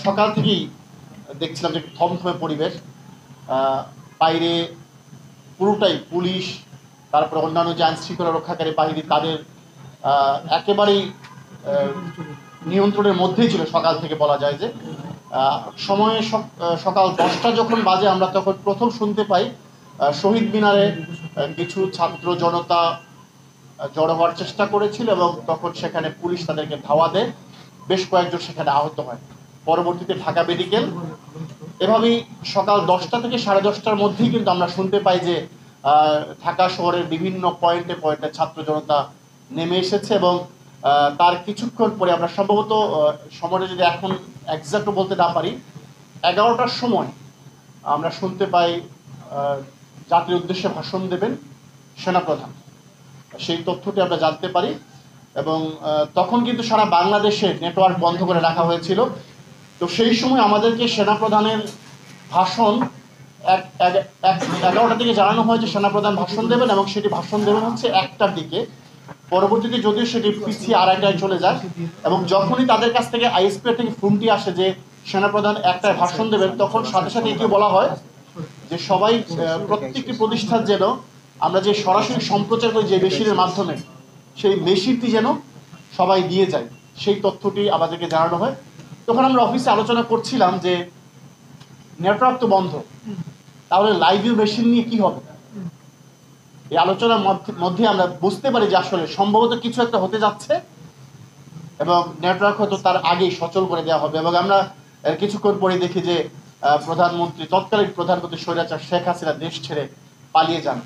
সকাল থেকেই দেখছিলাম যে থমথমে পরিবেশ। বাইরে পুরোটাই পুলিশ, তারপরে অন্যান্য যে আইন শৃঙ্খলা রক্ষাকারী বাহিনী তাদের একেবারেই নিয়ন্ত্রণের মধ্যেই ছিল। সকাল থেকে বলা যায় যে সময়ে সকাল 10টা যখন বাজে আমরা তখন প্রথম শুনতে পাই শহীদ মিনারে কিছু ছাত্র জনতা জড়ো হওয়ার চেষ্টা করেছিল এবং তখন সেখানে পুলিশ তাদেরকে ধাওয়া দেয়, বেশ কয়েকজন সেখানে আহত হয়। পরবর্তীতে ঢাকা মেডিকেল। এভাবেই সকাল 10টা থেকে 10:30টার মধ্যেই কিন্তু আমরা শুনতে পাই যে ঢাকা শহরের বিভিন্ন পয়েন্টে পয়েন্টে ছাত্র জনতা নেমে এসেছে এবং তার কিছুক্ষণ পরে আমরা সম্ভবত সময়টা যদি এখন এক্সাক্ট বলতে না পারি, 11টার সময় আমরা শুনতে পাই জাতির উদ্দেশ্যে ভাষণ দেবেন সেনাপ্রধান। সেই তথ্যটি আমরা জানতে পারি এবং তখন কিন্তু সারা বাংলাদেশে নেটওয়ার্ক বন্ধ করে রাখা হয়েছিল। তো সেই সময় আমাদেরকে সেনাপ্রধানের ভাষণ 11টা থেকে জানানো হয় যে সেনাপ্রধান ভাষণ দেবেন এবং সেটি ভাষণ দেবেন হচ্ছে 1টার দিকে। পরবর্তীতে যদিও সেটি পিছিয়ে 2:30টায় চলে যায় এবং যখনই তাদের কাছ থেকে আইএসপি থেকে ফোনটি আসে যে সেনাপ্রধান 1টায় ভাষণ দেবেন, তখন সাথে সাথে এটি বলা হয় যে সবাই প্রত্যেকটি প্রতিষ্ঠান যেন আমরা যে সরাসরি সম্প্রচার করি যে মেশিনের মাধ্যমে, সেই মেশিনটি যেন সবাই দিয়ে যায়, সেই তথ্যটি আমাদেরকে জানানো হয়। তখন আমরা অফিসে আলোচনা করছিলাম যে নেটওয়ার্ক তো বন্ধ, তাহলে লাইভ ভিউ মেশিন নিয়ে কি হবে। এই আলোচনার মধ্যে আমরা বুঝতে পারি যে আসলে সম্ভবত কিছু একটা হতে যাচ্ছে এবং নেটওয়ার্ক হয়তো তার আগেই সচল করে দেওয়া হবে। এবং আমরা কিছুক্ষণ পরে দেখি যে প্রধানমন্ত্রী, তৎকালীন প্রধানমন্ত্রী স্বৈরাচার শেখ হাসিনা দেশ ছেড়ে পালিয়ে যান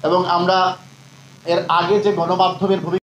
এবং আমরা এর আগে যে গণমাধ্যমের ভূমিকা